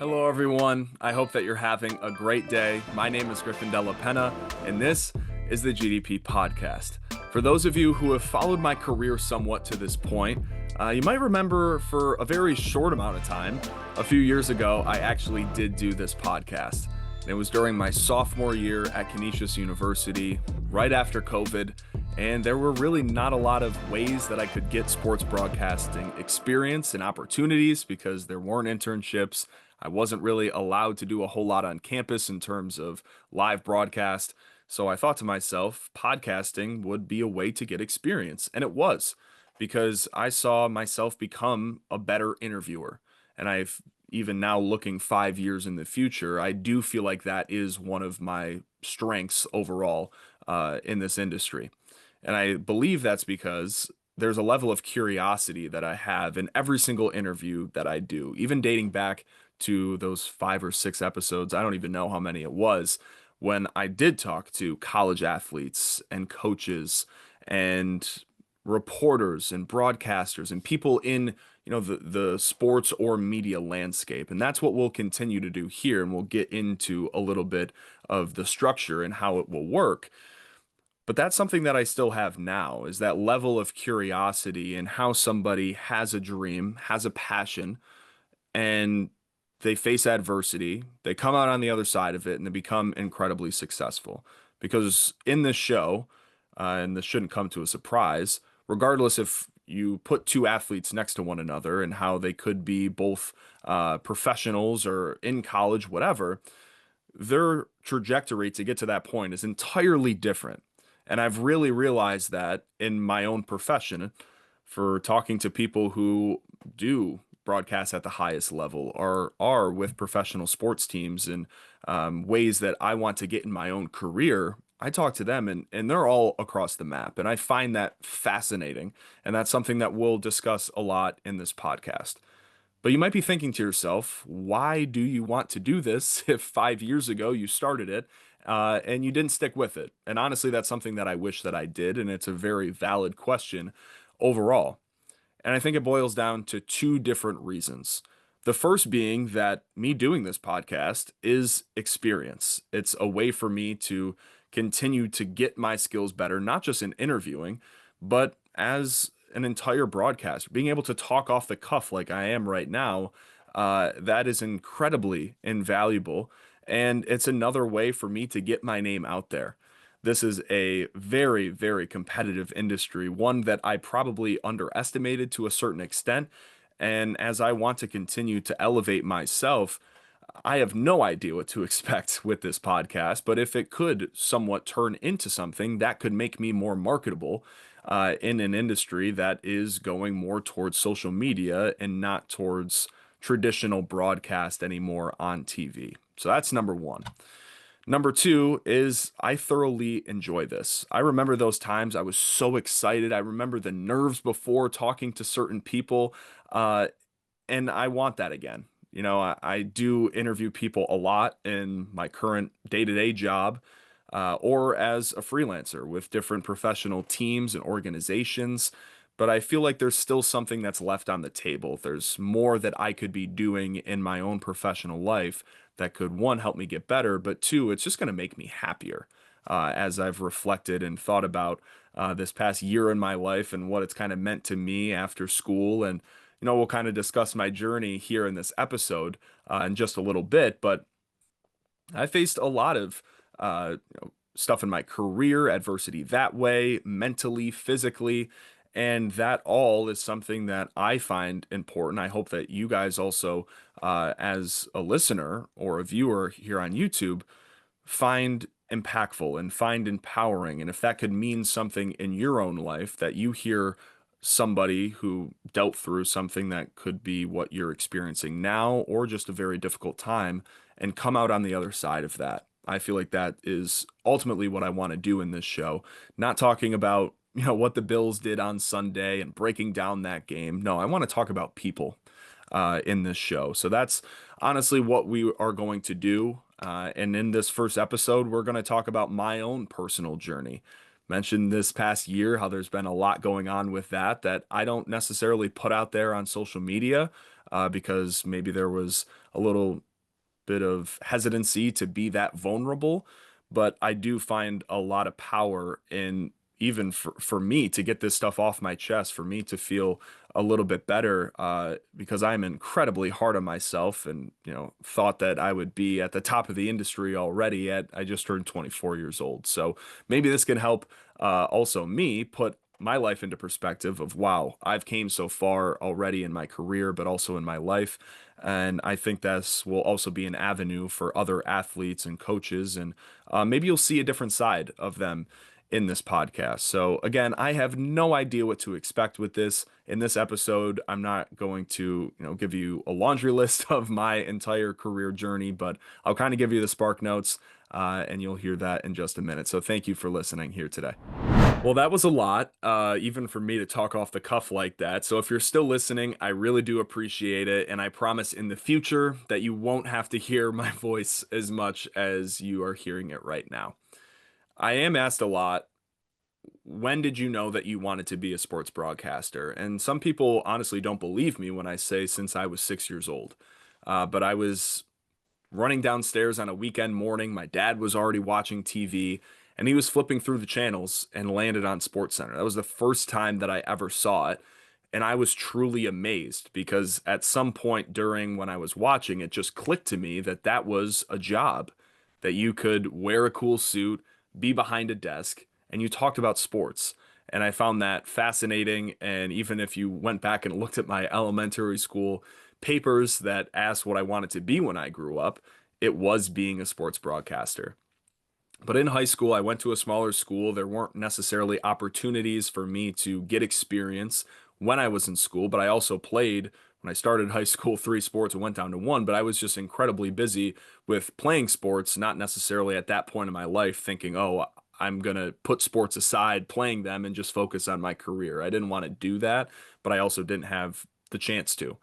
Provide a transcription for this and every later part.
Hello, everyone. I hope that you're having a great day. My name is Griffin Della Penna, and this is the GDP Podcast. For those of you who have followed my career somewhat to this point, you might remember for a very short amount of time, a few years ago, I actually did do this podcast. It was during my sophomore year at Canisius University, right after COVID, and there were really not a lot of ways that I could get sports broadcasting experience and opportunities because there weren't internships. I wasn't really allowed to do a whole lot on campus in terms of live broadcast. So I thought to myself, podcasting would be a way to get experience. And it was, because I saw myself become a better interviewer. And I've even now looking 5 years in the future, I do feel like that is one of my strengths overall in this industry. And I believe that's because there's a level of curiosity that I have in every single interview that I do, even dating back to those 5 or 6 episodes. I don't even know how many it was when I did talk to college athletes and coaches and reporters and broadcasters and people in the sports or media landscape. And that's what we'll continue to do here, and we'll get into a little bit of the structure and how it will work. But that's something that I still have now, is that level of curiosity and how somebody has a dream, has a passion, and they face adversity, they come out on the other side of it, and they become incredibly successful. Because in this show, and this shouldn't come to a surprise, regardless if you put two athletes next to one another and how they could be both professionals or in college, whatever, their trajectory to get to that point is entirely different. And I've really realized that in my own profession, for talking to people who do broadcast at the highest level or are with professional sports teams and ways that I want to get in my own career. I talk to them and they're all across the map. And I find that fascinating. And that's something that we'll discuss a lot in this podcast. But you might be thinking to yourself, why do you want to do this if 5 years ago you started it and you didn't stick with it? And honestly, that's something that I wish that I did. And it's a very valid question overall. And I think it boils down to two different reasons. The first being that me doing this podcast is experience. It's a way for me to continue to get my skills better, not just in interviewing, but as an entire broadcaster. Being able to talk off the cuff like I am right now, that is incredibly invaluable. And it's another way for me to get my name out there. This is a very, very competitive industry, one that I probably underestimated to a certain extent. And as I want to continue to elevate myself, I have no idea what to expect with this podcast, but if it could somewhat turn into something that could make me more marketable in an industry that is going more towards social media and not towards traditional broadcast anymore on TV. So that's number one. Number two is I thoroughly enjoy this. I remember those times I was so excited. I remember the nerves before talking to certain people, and I want that again. I do interview people a lot in my current day-to-day job, or as a freelancer with different professional teams and organizations. But I feel like there's still something that's left on the table. There's more that I could be doing in my own professional life that could, one, help me get better, but two, it's just going to make me happier as I've reflected and thought about this past year in my life and what it's kind of meant to me after school. And, we'll kind of discuss my journey here in this episode in just a little bit, but I faced a lot of stuff in my career, adversity that way, mentally, physically, and that all is something that I find important. I hope that you guys also, as a listener or a viewer here on YouTube, find impactful and find empowering. And if that could mean something in your own life, that you hear somebody who dealt through something that could be what you're experiencing now or just a very difficult time and come out on the other side of that. I feel like that is ultimately what I want to do in this show. Not talking about, what the Bills did on Sunday and breaking down that game. No, I want to talk about people in this show. So that's honestly what we are going to do. And in this first episode, we're going to talk about my own personal journey. Mentioned this past year how there's been a lot going on with that I don't necessarily put out there on social media because maybe there was a little bit of hesitancy to be that vulnerable, but I do find a lot of power in even for me to get this stuff off my chest, for me to feel a little bit better, because I'm incredibly hard on myself and, thought that I would be at the top of the industry already I just turned 24 years old. So maybe this can help also me put my life into perspective of, wow, I've came so far already in my career, but also in my life. And I think this will also be an avenue for other athletes and coaches. And maybe you'll see a different side of them in this podcast. So again, I have no idea what to expect with this. In this episode, I'm not going to, give you a laundry list of my entire career journey, but I'll kind of give you the spark notes, and you'll hear that in just a minute. So thank you for listening here today. Well, that was a lot, even for me to talk off the cuff like that. So if you're still listening, I really do appreciate it. And I promise in the future that you won't have to hear my voice as much as you are hearing it right now. I am asked a lot, when did you know that you wanted to be a sports broadcaster? And some people honestly don't believe me when I say since I was 6 years old. But I was running downstairs on a weekend morning. My dad was already watching TV and he was flipping through the channels and landed on SportsCenter. That was the first time that I ever saw it. And I was truly amazed because at some point during when I was watching, it just clicked to me that that was a job, that you could wear a cool suit, be behind a desk, and you talked about sports. And I found that fascinating. And even if you went back and looked at my elementary school papers that asked what I wanted to be when I grew up, it was being a sports broadcaster. But in high school, I went to a smaller school. There weren't necessarily opportunities for me to get experience when I was in school, but I also played when I started high school 3 sports and went down to one. But I was just incredibly busy with playing sports, not necessarily at that point in my life thinking, oh, I'm going to put sports aside, playing them, and just focus on my career. I didn't want to do that, but I also didn't have the chance to.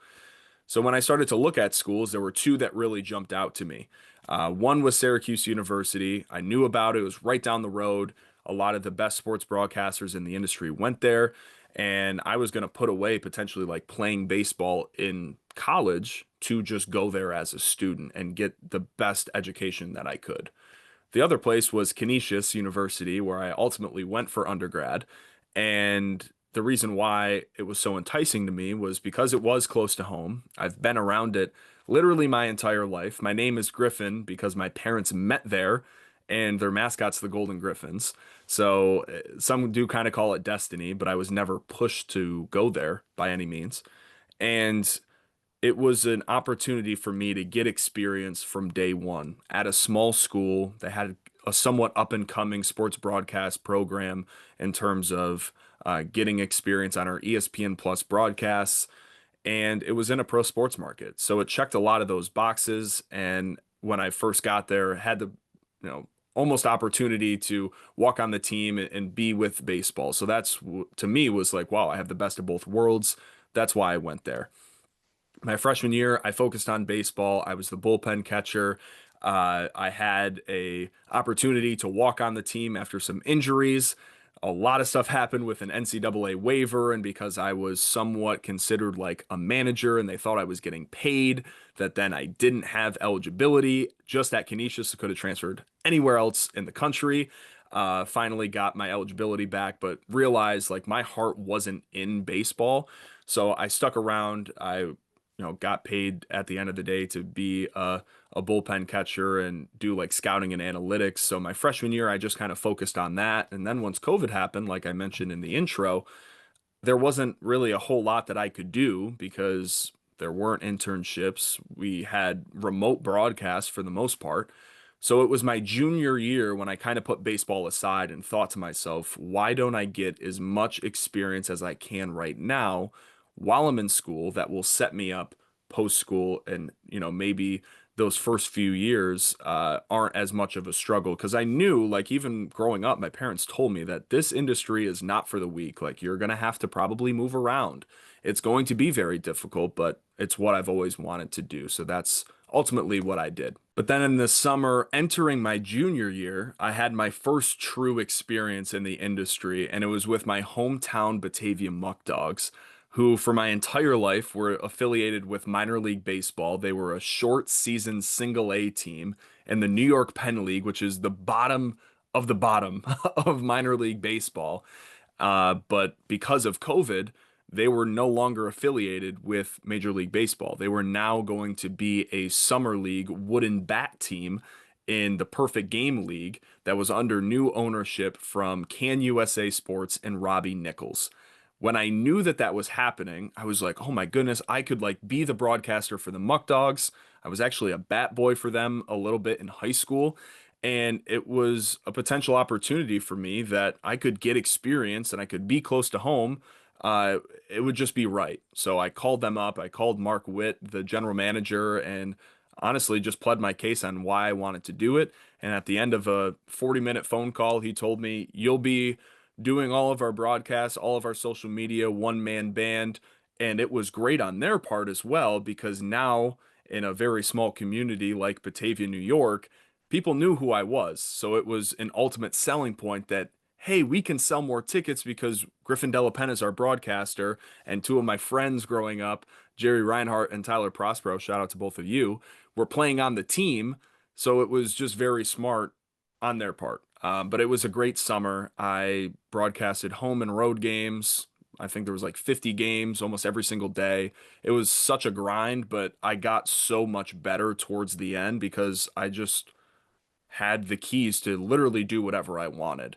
So when I started to look at schools, there were two that really jumped out to me. One was Syracuse University. I knew about it. It was right down the road. A lot of the best sports broadcasters in the industry went there. And I was going to put away potentially like playing baseball in college to just go there as a student and get the best education that I could. The other place was Canisius University, where I ultimately went for undergrad. And the reason why it was so enticing to me was because it was close to home. I've been around it literally my entire life. My name is Griffin because my parents met there and their mascot's the Golden Griffins. So some do kind of call it destiny, but I was never pushed to go there by any means. And it was an opportunity for me to get experience from day one at a small school that had a somewhat up and coming sports broadcast program in terms of getting experience on our ESPN Plus broadcasts. And it was in a pro sports market. So it checked a lot of those boxes. And when I first got there, had the, almost opportunity to walk on the team and be with baseball. So that's, to me, was like, wow, I have the best of both worlds. That's why I went there. My freshman year, I focused on baseball. I was the bullpen catcher. I had a opportunity to walk on the team after some injuries. A lot of stuff happened with an NCAA waiver, and because I was somewhat considered like a manager and they thought I was getting paid, that then I didn't have eligibility just at Canisius. I could have transferred anywhere else in the country. Finally got my eligibility back, but realized like my heart wasn't in baseball. So I stuck around. I got paid at the end of the day to be a bullpen catcher and do like scouting and analytics. So my freshman year, I just kind of focused on that. And then once COVID happened, like I mentioned in the intro, there wasn't really a whole lot that I could do because there weren't internships. We had remote broadcasts for the most part. So it was my junior year when I kind of put baseball aside and thought to myself, why don't I get as much experience as I can right now while I'm in school that will set me up post school, and maybe those first few years aren't as much of a struggle, because I knew, like, even growing up, my parents told me that this industry is not for the weak. Like, you're going to have to probably move around. It's going to be very difficult, but it's what I've always wanted to do. So that's ultimately what I did. But then in the summer, entering my junior year, I had my first true experience in the industry, and it was with my hometown Batavia Muck Dogs. who for my entire life were affiliated with minor league baseball. They were a short season single A team in the New York Penn League, which is the bottom of minor league baseball. But because of COVID, they were no longer affiliated with Major League Baseball. They were now going to be a summer league wooden bat team in the Perfect Game League that was under new ownership from Can USA Sports and Robbie Nichols. When I knew that that was happening, I was like, oh my goodness, I could like be the broadcaster for the Muck Dogs. I was actually a bat boy for them a little bit in high school. And it was a potential opportunity for me that I could get experience and I could be close to home. Uh, it would just be right. So I called them up. I called Mark Witt, the general manager, and honestly just pled my case on why I wanted to do it. And at the end of a 40-minute phone call, he told me, you'll be doing all of our broadcasts, all of our social media, one man band. And it was great on their part as well, because now in a very small community like Batavia, New York, people knew who I was. So it was an ultimate selling point that, hey, we can sell more tickets because Griffin Della Penna is our broadcaster. And two of my friends growing up, Jerry Reinhardt and Tyler Prospero, shout out to both of you, were playing on the team. So it was just very smart on their part. But it was a great summer. I broadcasted home and road games. I think there was like 50 games almost every single day. It was such a grind, but I got so much better towards the end because I just had the keys to literally do whatever I wanted.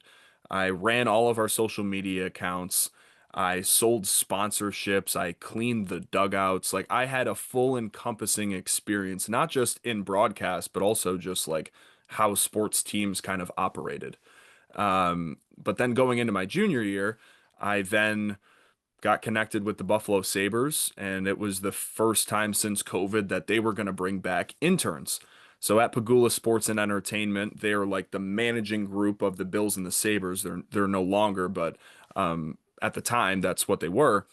I ran all of our social media accounts. I sold sponsorships. I cleaned the dugouts. Like I had a full encompassing experience, not just in broadcast, but also just like how sports teams kind of operated. But then going into my junior year, I then got connected with the Buffalo Sabres, and it was the first time since COVID that they were going to bring back interns. So at Pagula Sports and Entertainment, they are like the managing group of the Bills and the Sabres. They're no longer, but at the time, that's what they were.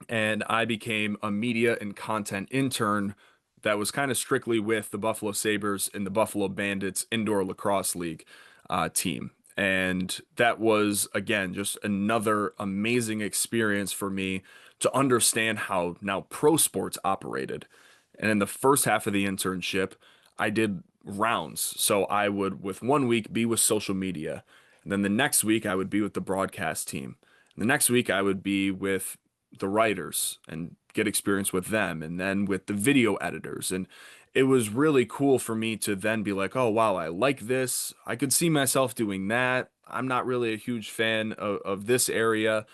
And I became a media and content intern that was kind of strictly with the Buffalo Sabres and the Buffalo Bandits indoor lacrosse league team. And that was, again, just another amazing experience for me to understand how now pro sports operated. And in the first half of the internship, I did rounds. So I would, with one week, be with social media. And then the next week, I would be with the broadcast team. And the next week, I would be with the writers and get experience with them, and then with the video editors. And it was really cool for me to then be like, oh, wow, I like this. I could see myself doing that. I'm not really a huge fan of this area.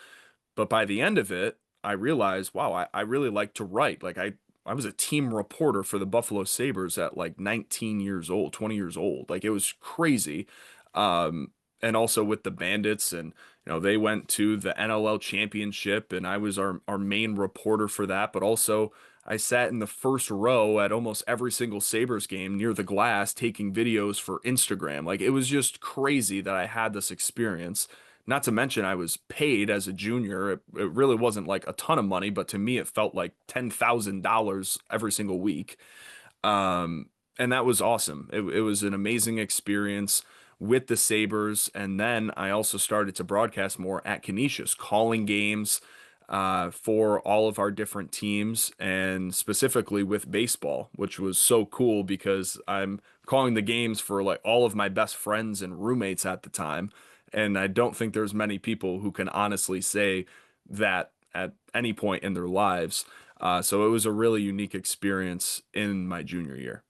But by the end of it, I realized, wow, I really like to write. Like I was a team reporter for the Buffalo Sabres at like 19 years old, 20 years old. Like it was crazy. And also with the Bandits, and they went to the NLL championship, and I was our main reporter for that. But also I sat in the first row at almost every single Sabres game near the glass taking videos for Instagram. Like it was just crazy that I had this experience. Not to mention I was paid as a junior. It really wasn't like a ton of money, but to me it felt like $10,000 every single week. And that was awesome. It was an amazing experience with the Sabres. And then I also started to broadcast more at Canisius, calling games for all of our different teams, and specifically with baseball, which was so cool because I'm calling the games for like all of my best friends and roommates at the time. And I don't think there's many people who can honestly say that at any point in their lives. So it was a really unique experience in my junior year.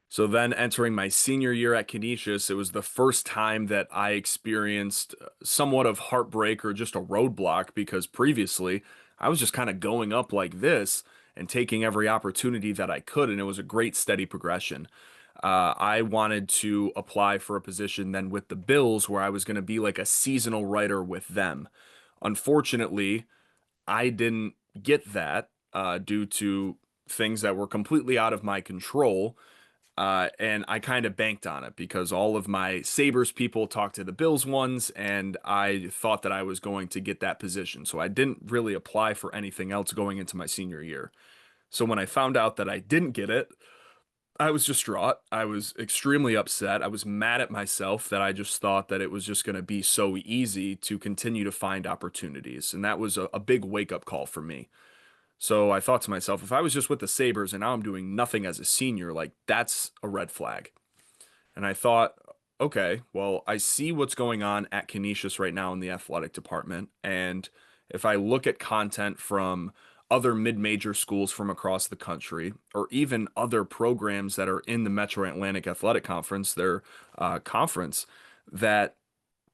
So then entering my senior year at Canisius, it was the first time that I experienced somewhat of heartbreak or just a roadblock, because previously I was just kind of going up like this and taking every opportunity that I could, and it was a great steady progression. I wanted to apply for a position then with the Bills where I was going to be like a seasonal writer with them. Unfortunately, I didn't get that due to things that were completely out of my control. And I kind of banked on it because all of my Sabres people talked to the Bills ones, and I thought that I was going to get that position. So I didn't really apply for anything else going into my senior year. So when I found out that I didn't get it, I was distraught. I was extremely upset. I was mad at myself that I just thought that it was just going to be so easy to continue to find opportunities. And that was a big wake up call for me. So I thought to myself, if I was just with the Sabres and now I'm doing nothing as a senior, like that's a red flag. And I thought, okay, well, I see what's going on at Canisius right now in the athletic department. And if I look at content from other mid-major schools from across the country, or even other programs that are in the Metro Atlantic Athletic Conference, their conference, that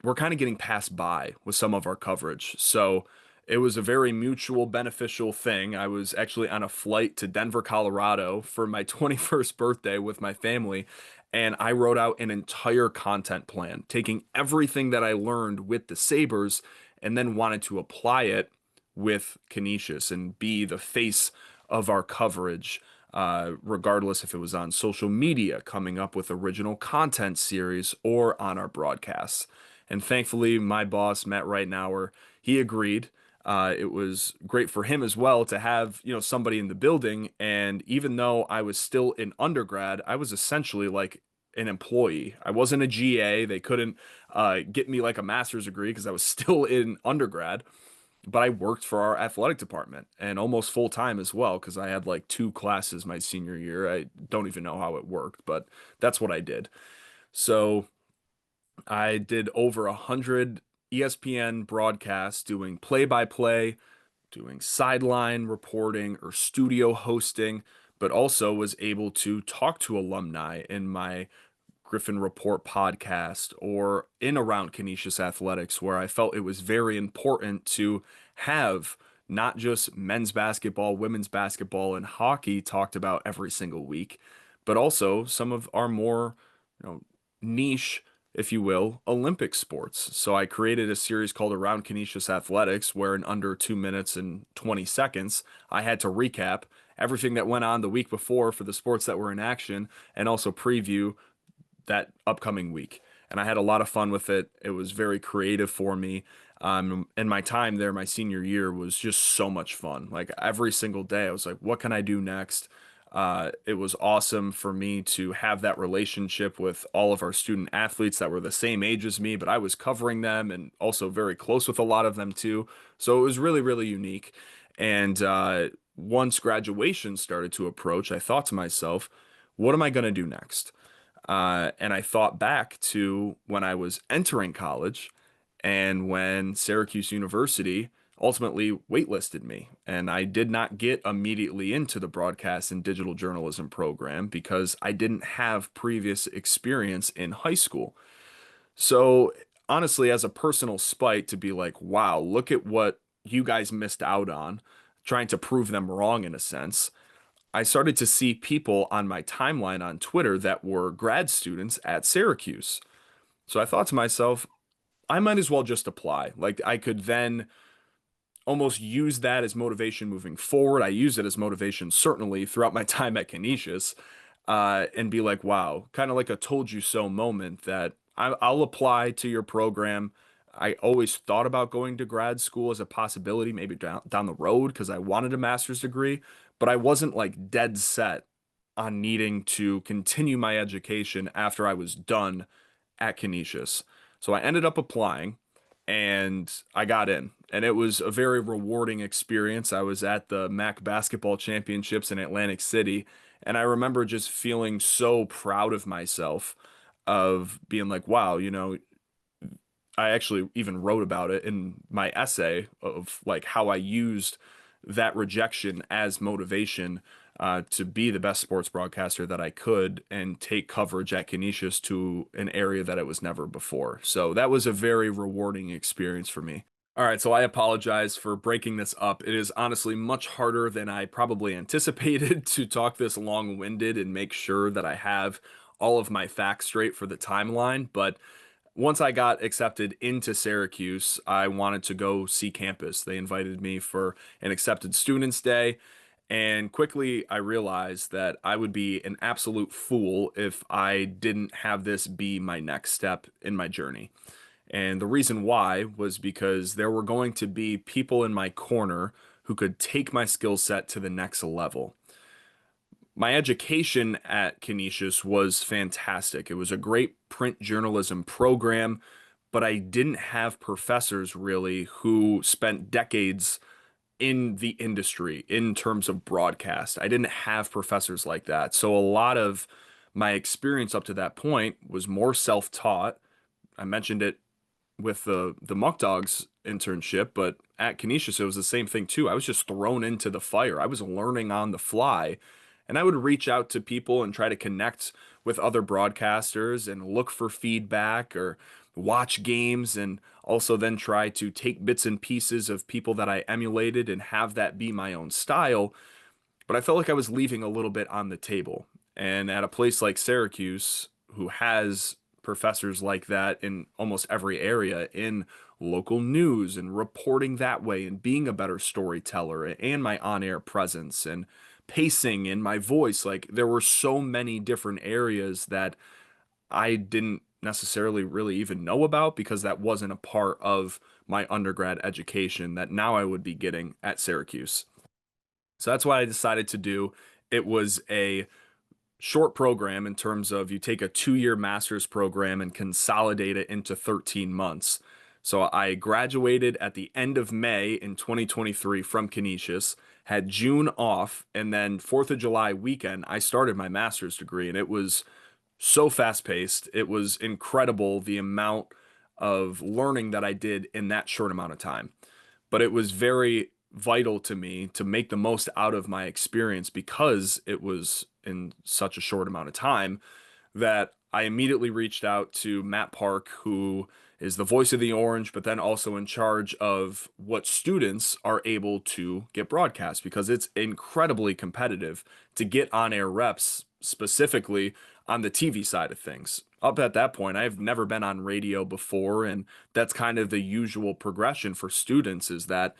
we're kind of getting passed by with some of our coverage. So it was a very mutual beneficial thing. I was actually on a flight to Denver, Colorado for my 21st birthday with my family, and I wrote out an entire content plan, taking everything that I learned with the Sabres and then wanted to apply it with Canisius and be the face of our coverage, regardless if it was on social media, coming up with original content series, or on our broadcasts. And thankfully, my boss, Matt Reitnauer, he agreed. It was great for him as well to have, somebody in the building. And even though I was still in undergrad, I was essentially like an employee. I wasn't a GA. They couldn't get me like a master's degree because I was still in undergrad. But I worked for our athletic department and almost full time as well because I had like two classes my senior year. I don't even know how it worked, but that's what I did. So I did over 100 ESPN broadcasts doing play by play, doing sideline reporting or studio hosting, but also was able to talk to alumni in my Griffin Report podcast or in around Canisius Athletics, where I felt it was very important to have not just men's basketball, women's basketball, and hockey talked about every single week, but also some of our more, niche, if you will, Olympic sports. So I created a series called Around Canisius Athletics, where in under 2 minutes and 20 seconds, I had to recap everything that went on the week before for the sports that were in action and also preview that upcoming week. And I had a lot of fun with it. It was very creative for me. And my time there, my senior year, was just so much fun. Like every single day, I was like, what can I do next? It was awesome for me to have that relationship with all of our student athletes that were the same age as me, but I was covering them and also very close with a lot of them too. So it was really, really unique. And once graduation started to approach, I thought to myself, what am I going to do next? And I thought back to when I was entering college and when Syracuse University ultimately waitlisted me. And I did not get immediately into the broadcast and digital journalism program because I didn't have previous experience in high school. So honestly, as a personal spite, to be like, wow, look at what you guys missed out on, trying to prove them wrong in a sense. I started to see people on my timeline on Twitter that were grad students at Syracuse. So I thought to myself, I might as well just apply. Like I could then almost use that as motivation moving forward. I use it as motivation certainly throughout my time at Canisius, and be like, wow, kind of like a told you so moment that I'll apply to your program. I always thought about going to grad school as a possibility, maybe down the road, because I wanted a master's degree, but I wasn't like dead set on needing to continue my education after I was done at Canisius. So I ended up applying and I got in. And it was a very rewarding experience. I was at the MAC basketball championships in Atlantic City, and I remember just feeling so proud of myself of being like, wow, I actually even wrote about it in my essay of like how I used that rejection as motivation to be the best sports broadcaster that I could and take coverage at Canisius to an area that it was never before. So that was a very rewarding experience for me. All right, so I apologize for breaking this up. It is honestly much harder than I probably anticipated to talk this long-winded and make sure that I have all of my facts straight for the timeline, but once I got accepted into Syracuse, I wanted to go see campus. They invited me for an accepted students day, and quickly I realized that I would be an absolute fool if I didn't have this be my next step in my journey. And the reason why was because there were going to be people in my corner who could take my skill set to the next level. My education at Canisius was fantastic. It was a great print journalism program, but I didn't have professors really who spent decades in the industry in terms of broadcast. I didn't have professors like that. So a lot of my experience up to that point was more self-taught. I mentioned it with the Muck Dogs internship, but at Canisius it was the same thing too. I was just thrown into the fire. I was learning on the fly, and I would reach out to people and try to connect with other broadcasters and look for feedback or watch games and also then try to take bits and pieces of people that I emulated and have that be my own style. But I felt like I was leaving a little bit on the table. And at a place like Syracuse, who has professors like that in almost every area in local news and reporting that way and being a better storyteller and my on-air presence and pacing and my voice, like there were so many different areas that I didn't necessarily really even know about because that wasn't a part of my undergrad education that now I would be getting at Syracuse. So that's what I decided to do. It was a short program in terms of you take a 2 year master's program and consolidate it into 13 months. So I graduated at the end of May in 2023 from Canisius, had June off, and then 4th of July weekend, I started my master's degree, and it was so fast paced. It was incredible the amount of learning that I did in that short amount of time. But it was very vital to me to make the most out of my experience because it was in such a short amount of time that I immediately reached out to Matt Park, who is the voice of the Orange, but then also in charge of what students are able to get broadcast because it's incredibly competitive to get on air reps, specifically on the TV side of things. Up at that point, I've never been on radio before, and that's kind of the usual progression for students is that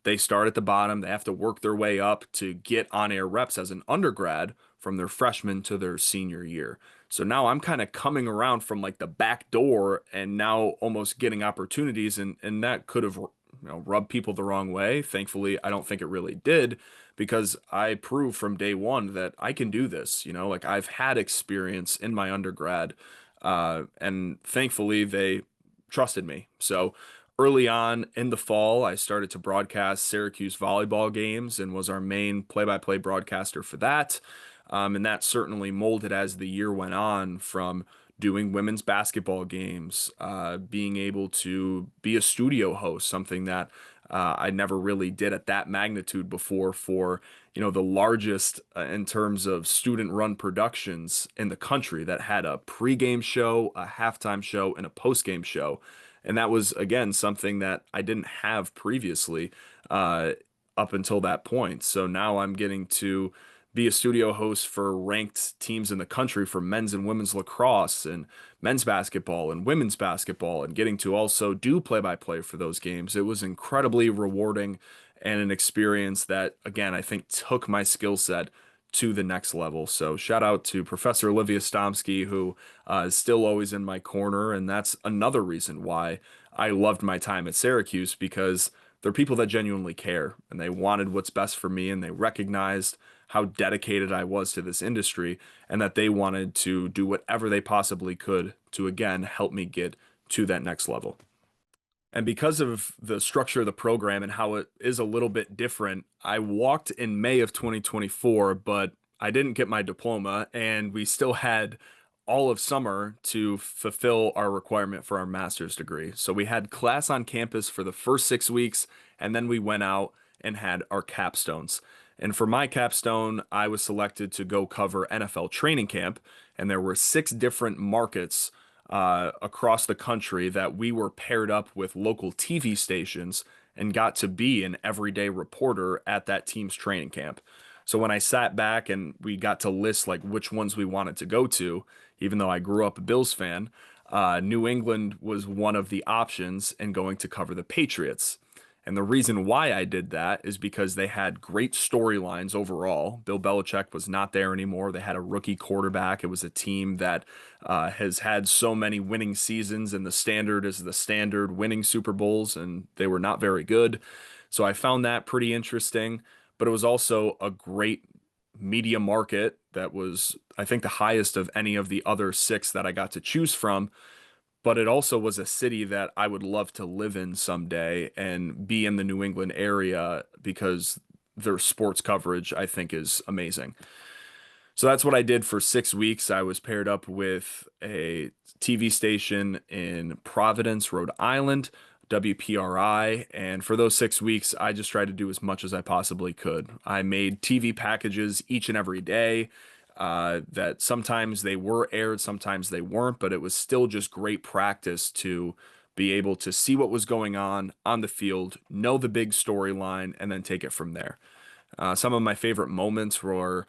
they start at the bottom, they have to work their way up to get on air reps as an undergrad from their freshman to their senior year. So now I'm kind of coming around from like the back door and now almost getting opportunities and that could have rubbed people the wrong way. Thankfully, I don't think it really did because I proved from day one that I can do this, like I've had experience in my undergrad and thankfully they trusted me. So early on in the fall, I started to broadcast Syracuse volleyball games and was our main play-by-play broadcaster for that. And that certainly molded as the year went on from doing women's basketball games, being able to be a studio host, something that I never really did at that magnitude before for, the largest in terms of student-run productions in the country that had a pregame show, a halftime show, and a postgame show. And that was, again, something that I didn't have previously uh, up until that point. So now I'm getting to be a studio host for ranked teams in the country for men's and women's lacrosse and men's basketball and women's basketball and getting to also do play-by-play for those games. It was incredibly rewarding and an experience that, again, I think took my skill set to the next level. So shout out to Professor Olivia Stomsky, who is still always in my corner. And that's another reason why I loved my time at Syracuse because they're people that genuinely care and they wanted what's best for me and they recognized how dedicated I was to this industry and that they wanted to do whatever they possibly could to, again, help me get to that next level. And because of the structure of the program and how it is a little bit different, I walked in May of 2024, but I didn't get my diploma, and we still had all of summer to fulfill our requirement for our master's degree. So we had class on campus for the first 6 weeks, and then we went out and had our capstones. And for my capstone, I was selected to go cover NFL training camp, and there were 6 different markets across the country that we were paired up with local TV stations and got to be an everyday reporter at that team's training camp. So when I sat back and we got to list like which ones we wanted to go to, even though I grew up a Bills fan, New England was one of the options and going to cover the Patriots. And the reason why I did that is because they had great storylines overall. Bill Belichick was not there anymore. They had a rookie quarterback. It was a team that has had so many winning seasons, and the standard is the standard winning Super Bowls, and they were not very good. So I found that pretty interesting. But it was also a great media market that was, I think, the highest of any of the other six that I got to choose from. But it also was a city that I would love to live in someday and be in the New England area because their sports coverage, I think, is amazing. So that's what I did for 6 weeks. I was paired up with a TV station in Providence, Rhode Island, WPRI. And for those 6 weeks, I just tried to do as much as I possibly could. I made TV packages each and every day. That sometimes they were aired, sometimes they weren't, but it was still just great practice to be able to see what was going on the field, know the big storyline, and then take it from there. Some of my favorite moments were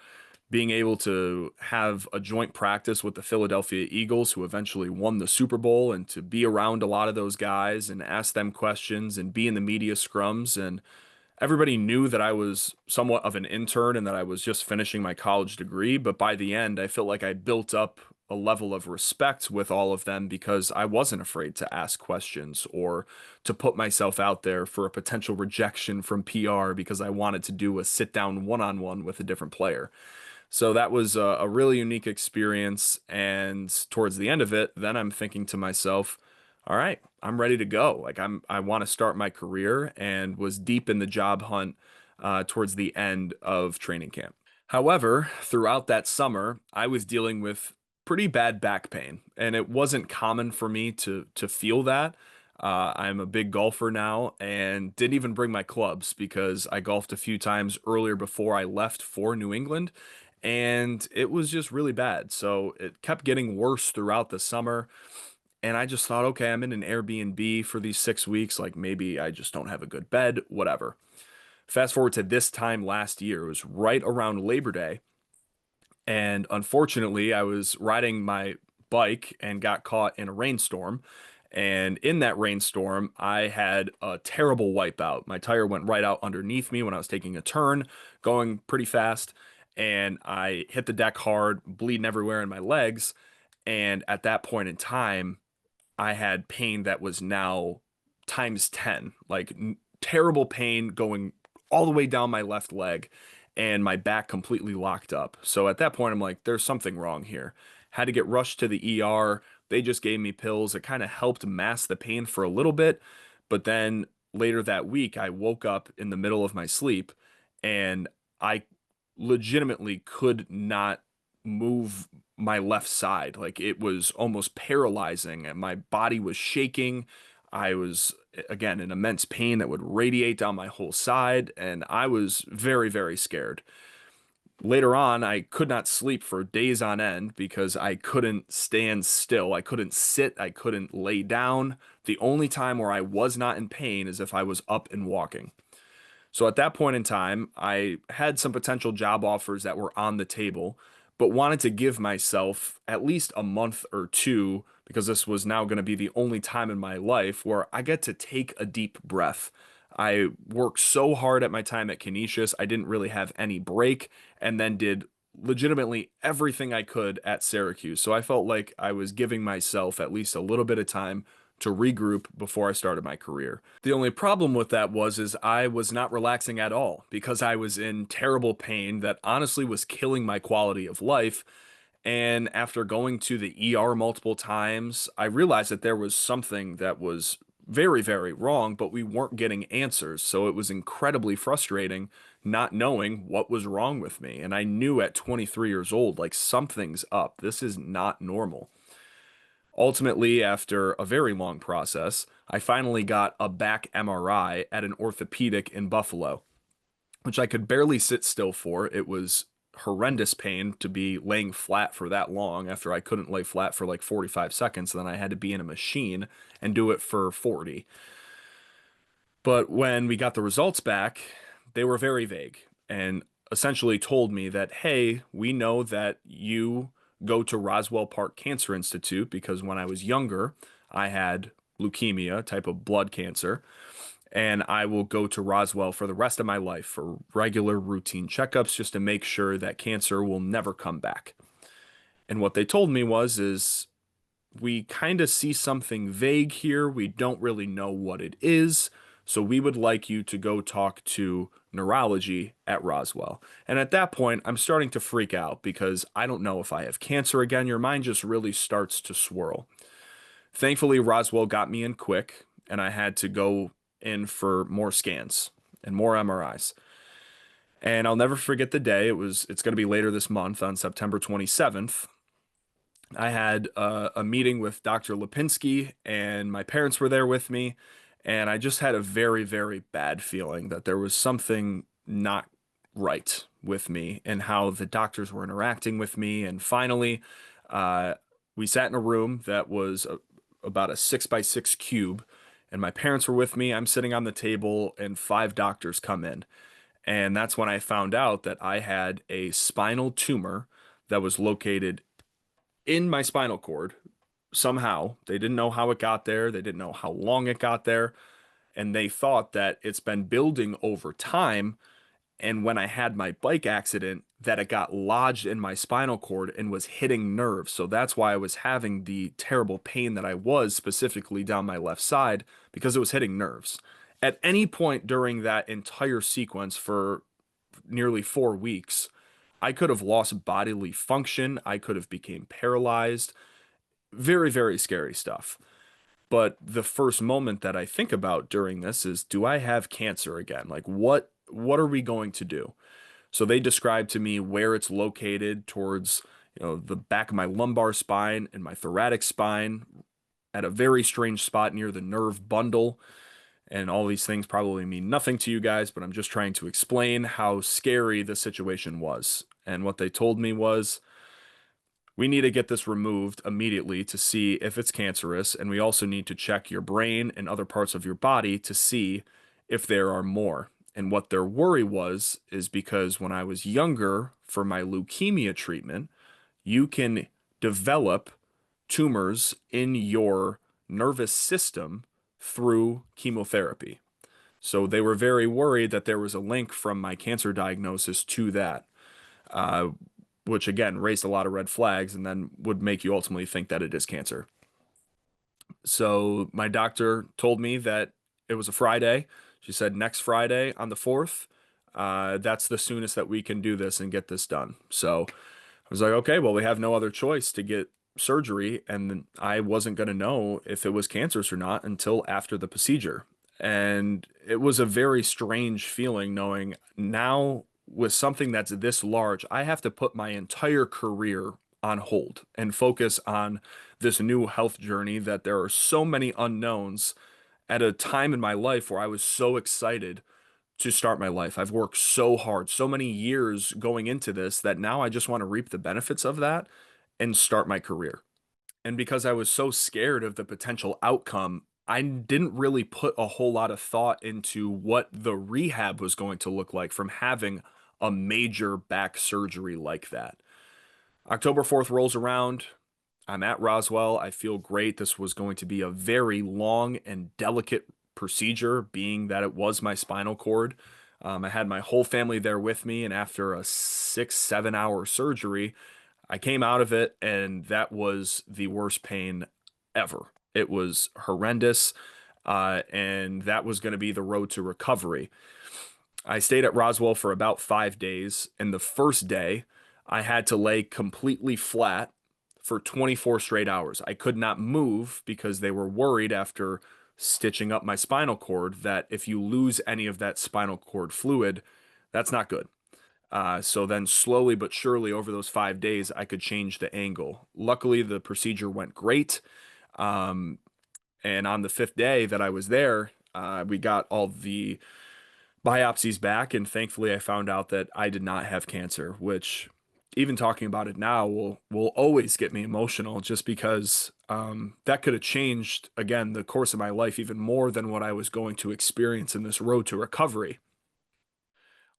being able to have a joint practice with the Philadelphia Eagles, who eventually won the Super Bowl, and to be around a lot of those guys and ask them questions and be in the media scrums. And everybody knew that I was somewhat of an intern and that I was just finishing my college degree. But by the end, I felt like I built up a level of respect with all of them because I wasn't afraid to ask questions or to put myself out there for a potential rejection from PR because I wanted to do a sit down one-on-one with a different player. So that was a really unique experience. And towards the end of it, then I'm thinking to myself, all right, I'm ready to go. I want to start my career and was deep in the job hunt towards the end of training camp. However, throughout that summer, I was dealing with pretty bad back pain, and it wasn't common for me to feel that. I'm a big golfer now and didn't even bring my clubs because I golfed a few times earlier before I left for New England, and it was just really bad. So it kept getting worse throughout the summer. And I just thought, okay, I'm in an Airbnb for these 6 weeks. Like maybe I just don't have a good bed, whatever. Fast forward to this time last year, it was right around Labor Day. And unfortunately, I was riding my bike and got caught in a rainstorm. And in that rainstorm, I had a terrible wipeout. My tire went right out underneath me when I was taking a turn, going pretty fast. And I hit the deck hard, bleeding everywhere in my legs. And at that point in time, I had pain that was now times 10, like terrible pain going all the way down my left leg and my back completely locked up. So at that point, I'm like, there's something wrong here. Had to get rushed to the ER. They just gave me pills. It kind of helped mask the pain for a little bit. But then later that week, I woke up in the middle of my sleep and I legitimately could not move my left side. Like it was almost paralyzing and my body was shaking. I was, again, in immense pain that would radiate down my whole side. And I was very, very scared. Later on, I could not sleep for days on end because I couldn't stand still. I couldn't sit. I couldn't lay down. The only time where I was not in pain is if I was up and walking. So at that point in time, I had some potential job offers that were on the table, but wanted to give myself at least a month or two because this was now going to be the only time in my life where I get to take a deep breath. I worked so hard at my time at Canisius, I didn't really have any break, and then did legitimately everything I could at Syracuse. So I felt like I was giving myself at least a little bit of time to regroup before I started my career. The only problem with that was is I was not relaxing at all because I was in terrible pain that honestly was killing my quality of life. And after going to the ER multiple times, I realized that there was something that was very, very wrong, but we weren't getting answers. So it was incredibly frustrating not knowing what was wrong with me. And I knew at 23 years old, like something's up. This is not normal. Ultimately, after a very long process, I finally got a back MRI at an orthopedic in Buffalo, which I could barely sit still for. It was horrendous pain to be laying flat for that long after I couldn't lay flat for like 45 seconds. Then I had to be in a machine and do it for 40. But when we got the results back, they were very vague and essentially told me that, hey, we know that you go to Roswell Park Cancer Institute because when I was younger, I had leukemia, type of blood cancer, and I will go to Roswell for the rest of my life for regular routine checkups just to make sure that cancer will never come back. And what they told me is we kind of see something vague here. We don't really know what it is. So we would like you to go talk to neurology at Roswell. And at that point, I'm starting to freak out because I don't know if I have cancer again. Your mind just really starts to swirl. Thankfully, Roswell got me in quick, and I had to go in for more scans and more MRIs. And I'll never forget the day. It's going to be later this month on September 27th. I had a meeting with Dr. Lipinski, and my parents were there with me. And I just had a very, very bad feeling that there was something not right with me and how the doctors were interacting with me. And finally, uh, we sat in a room that was about a 6 by 6 cube, and my parents were with me. I'm sitting on the table, and five doctors come in. And that's when I found out that I had a spinal tumor that was located in my spinal cord somehow. They didn't know how it got there, they didn't know how long it got there, and they thought that it's been building over time. And when I had my bike accident, that it got lodged in my spinal cord and was hitting nerves. So that's why I was having the terrible pain that I was, specifically down my left side, because it was hitting nerves. At any point during that entire sequence for nearly 4 weeks, I could have lost bodily function. I could have became paralyzed. Very, very scary stuff. But the first moment that I think about during this is, do I have cancer again? Like what are we going to do? So they described to me where it's located towards, the back of my lumbar spine and my thoracic spine at a very strange spot near the nerve bundle. And all these things probably mean nothing to you guys, but I'm just trying to explain how scary the situation was. And what they told me was, we need to get this removed immediately to see if it's cancerous, and we also need to check your brain and other parts of your body to see if there are more. And what their worry was is because when I was younger, for my leukemia treatment, you can develop tumors in your nervous system through chemotherapy. So they were very worried that there was a link from my cancer diagnosis to that, uh, which again raised a lot of red flags and then would make you ultimately think that it is cancer. So my doctor told me that it was a Friday. She said next Friday on the 4th, that's the soonest that we can do this and get this done. So I was like, okay, well, we have no other choice to get surgery. And I wasn't going to know if it was cancerous or not until after the procedure. And it was a very strange feeling knowing now with something that's this large, I have to put my entire career on hold and focus on this new health journey, that there are so many unknowns at a time in my life where I was so excited to start my life. I've worked so hard, so many years going into this, that now I just want to reap the benefits of that and start my career. And because I was so scared of the potential outcome, I didn't really put a whole lot of thought into what the rehab was going to look like from having a major back surgery like that. October 4th rolls around. I'm at Roswell. I feel great. This was going to be a very long and delicate procedure, being that it was my spinal cord. I had my whole family there with me, and after a 6, 7 hour surgery, I came out of it, and that was the worst pain ever. It was horrendous, and that was going to be the road to recovery. I stayed at Roswell for about 5 days, and the first day, I had to lay completely flat for 24 straight hours. I could not move because they were worried after stitching up my spinal cord that if you lose any of that spinal cord fluid, that's not good. So then slowly but surely over those 5 days, I could change the angle. Luckily, the procedure went great. Um, and on the fifth day that I was there, we got all the biopsies back, and thankfully I found out that I did not have cancer, which even talking about it now will always get me emotional, just because that could have changed again the course of my life even more than what I was going to experience in this road to recovery.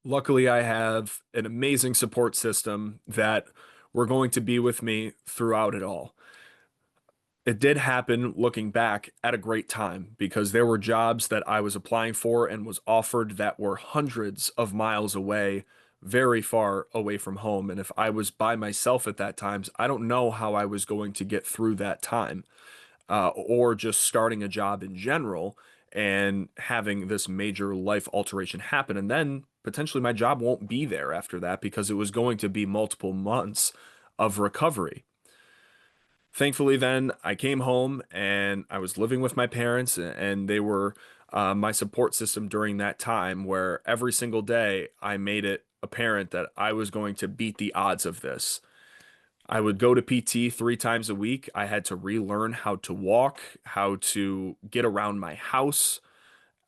Luckily, I have an amazing support system that were going to be with me throughout it all. It did happen, looking back, at a great time, because there were jobs that I was applying for and was offered that were hundreds of miles away, very far away from home. And if I was by myself at that times, I don't know how I was going to get through that time, or just starting a job in general and having this major life alteration happen, and then potentially my job won't be there after that because it was going to be multiple months of recovery. Thankfully, then I came home and I was living with my parents, and they were my support system during that time, where every single day I made it apparent that I was going to beat the odds of this. I would go to PT 3 times a week. I had to relearn how to walk, how to get around my house,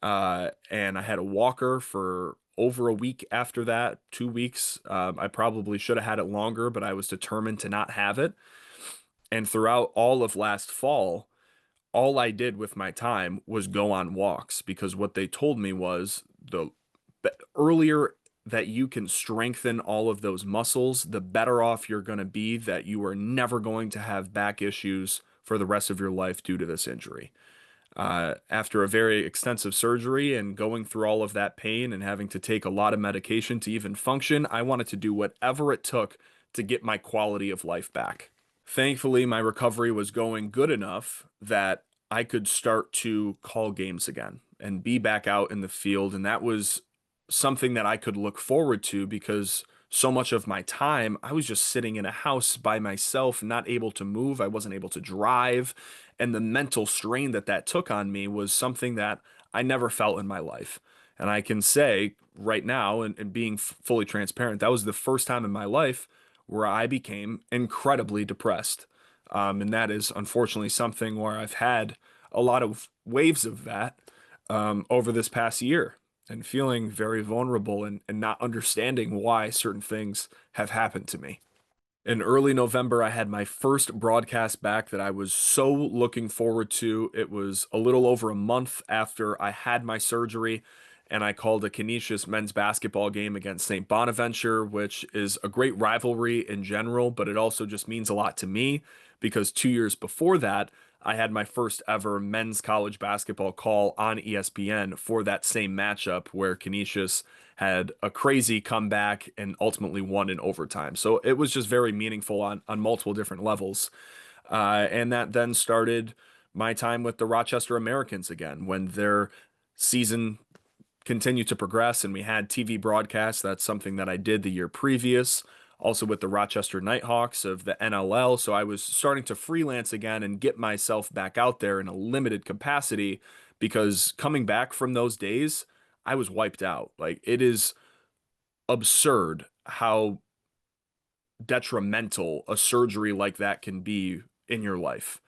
and I had a walker for over a week after that, 2 weeks. I probably should have had it longer, but I was determined to not have it. And throughout all of last fall, all I did with my time was go on walks because what they told me was the earlier that you can strengthen all of those muscles, the better off you're going to be, that you are never going to have back issues for the rest of your life due to this injury. After a very extensive surgery and going through all of that pain and having to take a lot of medication to even function, I wanted to do whatever it took to get my quality of life back. Thankfully, my recovery was going good enough that I could start to call games again and be back out in the field. And that was something that I could look forward to because so much of my time I was just sitting in a house by myself, not able to move. I wasn't able to drive. And the mental strain that that took on me was something that I never felt in my life. And I can say right now, and being fully transparent, that was the first time in my life where I became incredibly depressed. And that is unfortunately something where I've had a lot of waves of that over this past year and feeling very vulnerable and not understanding why certain things have happened to me. In early November, I had my first broadcast back that I was so looking forward to. It was a little over a month after I had my surgery, and I called a Canisius men's basketball game against St. Bonaventure, which is a great rivalry in general, but it also just means a lot to me because 2 years before that, I had my first ever men's college basketball call on ESPN for that same matchup where Canisius had a crazy comeback and ultimately won in overtime. So it was just very meaningful on multiple different levels. And that then started my time with the Rochester Americans again when their season continued to progress and we had TV broadcasts. That's something that I did the year previous, also with the Rochester Nighthawks of the NLL. So I was starting to freelance again and get myself back out there in a limited capacity because coming back from those days, I was wiped out. Like it is absurd how detrimental a surgery like that can be in your life.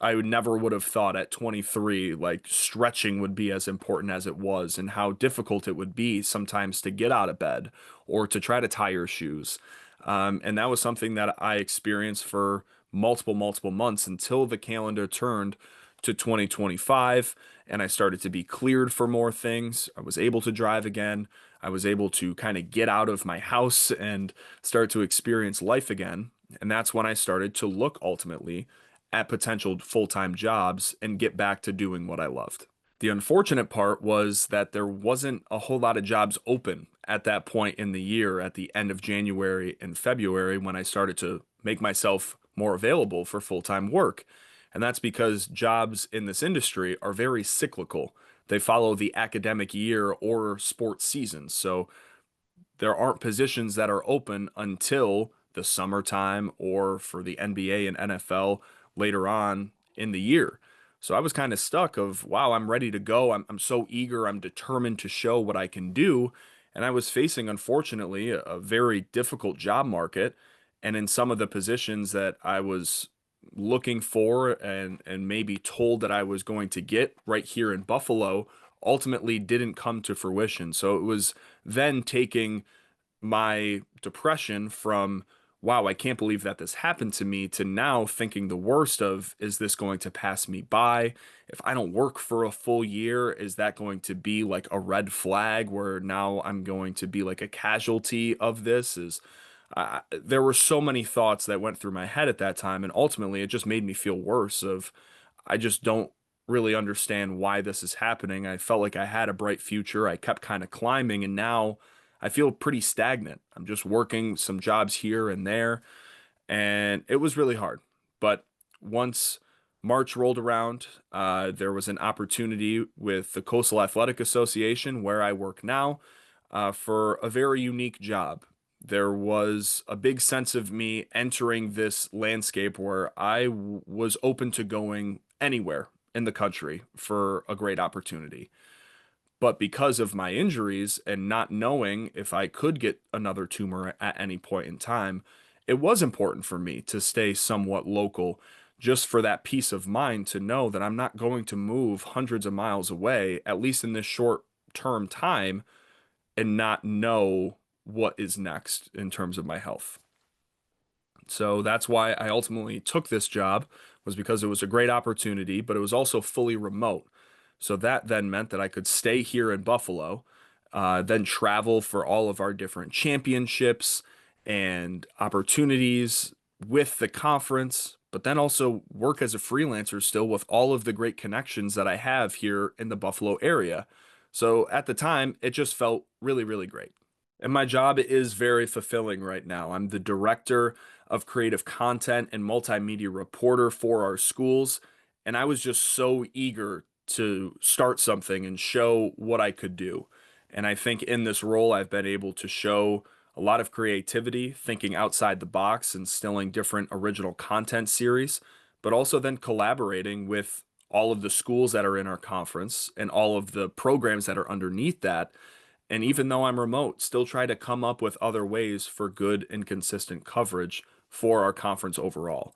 I would never would have thought at 23, like stretching would be as important as it was, and how difficult it would be sometimes to get out of bed or to try to tie your shoes. And that was something that I experienced for multiple months until the calendar turned to 2025 and I started to be cleared for more things. I was able to drive again. I was able to kind of get out of my house and start to experience life again. And that's when I started to look ultimately at potential full-time jobs and get back to doing what I loved. The unfortunate part was that there wasn't a whole lot of jobs open at that point in the year at the end of January and February when I started to make myself more available for full-time work. And that's because jobs in this industry are very cyclical. They follow the academic year or sports seasons. So there aren't positions that are open until the summertime or for the NBA and NFL later on in the year. So I was kind of stuck of, wow, I'm ready to go. I'm so eager. I'm determined to show what I can do. And I was facing, unfortunately, a very difficult job market. And in some of the positions that I was looking for and maybe told that I was going to get right here in Buffalo ultimately didn't come to fruition. So it was then taking my depression from, wow, I can't believe that this happened to me, to now thinking the worst of, is this going to pass me by? If I don't work for a full year, is that going to be like a red flag where now I'm going to be like a casualty of this? There were so many thoughts that went through my head at that time, and ultimately it just made me feel worse of, I just don't really understand why this is happening. I felt like I had a bright future. I kept kind of climbing, and now I feel pretty stagnant. I'm just working some jobs here and there, and it was really hard. But once March rolled around, there was an opportunity with the Coastal Athletic Association where I work now. for a very unique job. There was a big sense of me entering this landscape where was open to going anywhere in the country for a great opportunity. But because of my injuries and not knowing if I could get another tumor at any point in time, it was important for me to stay somewhat local just for that peace of mind to know that I'm not going to move hundreds of miles away, at least in this short term time, and not know what is next in terms of my health. So that's why I ultimately took this job, was because it was a great opportunity, but it was also fully remote. So that then meant that I could stay here in Buffalo, then travel for all of our different championships and opportunities with the conference, but then also work as a freelancer still with all of the great connections that I have here in the Buffalo area. So at the time, it just felt really, really great. And my job is very fulfilling right now. I'm the director of creative content and multimedia reporter for our schools. And I was just so eager to start something and show what I could do. And I think in this role, I've been able to show a lot of creativity, thinking outside the box, instilling different original content series, but also then collaborating with all of the schools that are in our conference and all of the programs that are underneath that, and even though I'm remote, still try to come up with other ways for good and consistent coverage for our conference overall.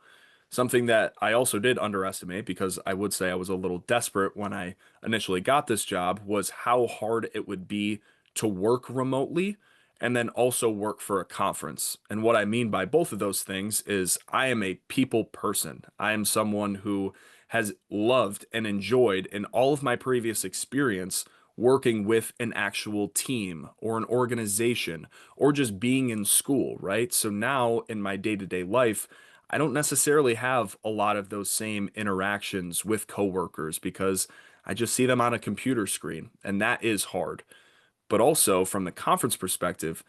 Something that I also did underestimate, because I would say I was a little desperate when I initially got this job, was how hard it would be to work remotely and then also work for a conference. And what I mean by both of those things is I am a people person. I am someone who has loved and enjoyed in all of my previous experience working with an actual team or an organization or just being in school, right? So now in my day-to-day life, I don't necessarily have a lot of those same interactions with coworkers because I just see them on a computer screen, and that is hard. But also from the conference perspective,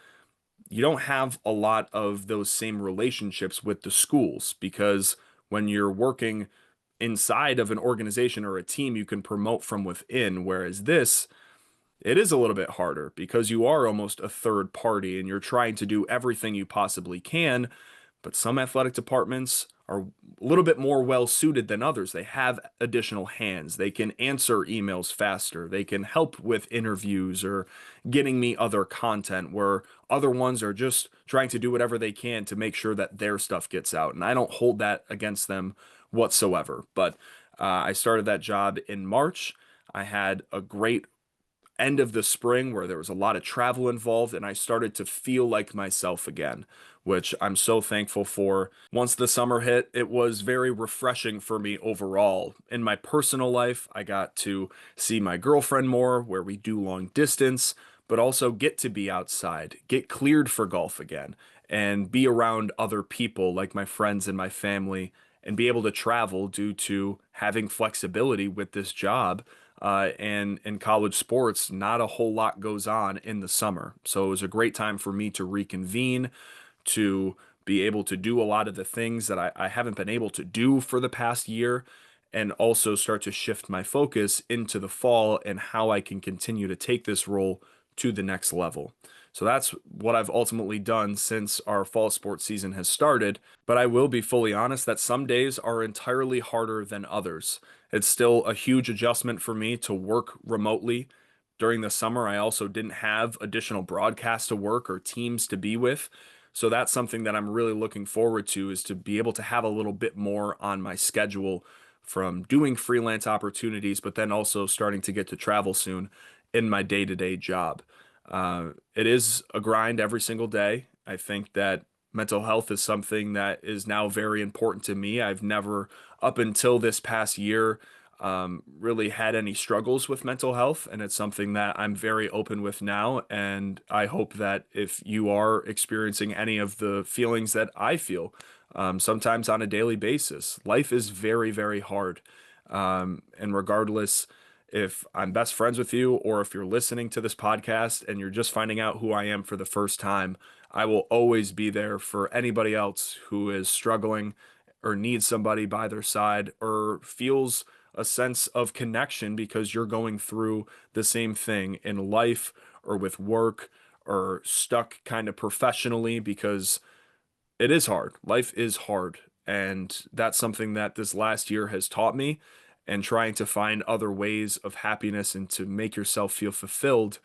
you don't have a lot of those same relationships with the schools because when you're working inside of an organization or a team, you can promote from within, whereas this, it is a little bit harder because you are almost a third party and you're trying to do everything you possibly can. But some athletic departments are a little bit more well suited than others. They have additional hands. They can answer emails faster. They can help with interviews or getting me other content, where other ones are just trying to do whatever they can to make sure that their stuff gets out. And I don't hold that against them whatsoever. But I started that job in March. I had a great end of the spring where there was a lot of travel involved, and I started to feel like myself again, which I'm so thankful for. Once the summer hit, it was very refreshing for me overall. In my personal life, I got to see my girlfriend more, where we do long distance, but also get to be outside, get cleared for golf again, and be around other people like my friends and my family, and be able to travel due to having flexibility with this job. And in college sports, not a whole lot goes on in the summer. So it was a great time for me to reconvene, to be able to do a lot of the things that I haven't been able to do for the past year, and also start to shift my focus into the fall and how I can continue to take this role to the next level. So that's what I've ultimately done since our fall sports season has started. But I will be fully honest that some days are entirely harder than others. It's still a huge adjustment for me to work remotely. During the summer, I also didn't have additional broadcasts to work or teams to be with. So that's something that I'm really looking forward to, is to be able to have a little bit more on my schedule from doing freelance opportunities, but then also starting to get to travel soon in my day-to-day job. It is a grind every single day. I think that mental health is something that is now very important to me. I've never, up until this past year, really had any struggles with mental health, and it's something that I'm very open with now. And I hope that if you are experiencing any of the feelings that I feel, sometimes on a daily basis, life is very, very hard. And regardless if I'm best friends with you or if you're listening to this podcast and you're just finding out who I am for the first time, I will always be there for anybody else who is struggling or needs somebody by their side or feels a sense of connection because you're going through the same thing in life or with work or stuck kind of professionally, because it is hard. Life is hard. And that's something that this last year has taught me. And trying to find other ways of happiness and to make yourself feel fulfilled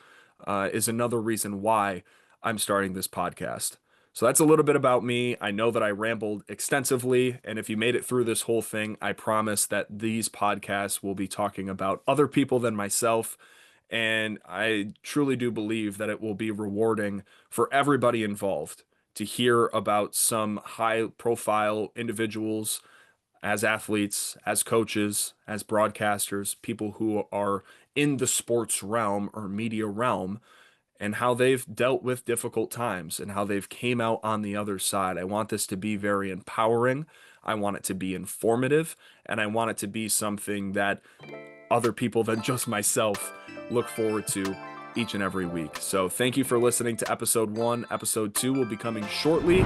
is another reason why I'm starting this podcast. So that's a little bit about me. I know that I rambled extensively. And if you made it through this whole thing, I promise that these podcasts will be talking about other people than myself. And I truly do believe that it will be rewarding for everybody involved to hear about some high profile individuals as athletes, as coaches, as broadcasters, people who are in the sports realm or media realm, and how they've dealt with difficult times and how they've came out on the other side. I want this to be very empowering. I want it to be informative, and I want it to be something that other people than just myself look forward to each and every week. So thank you for listening to episode 1. Episode 2 will be coming shortly.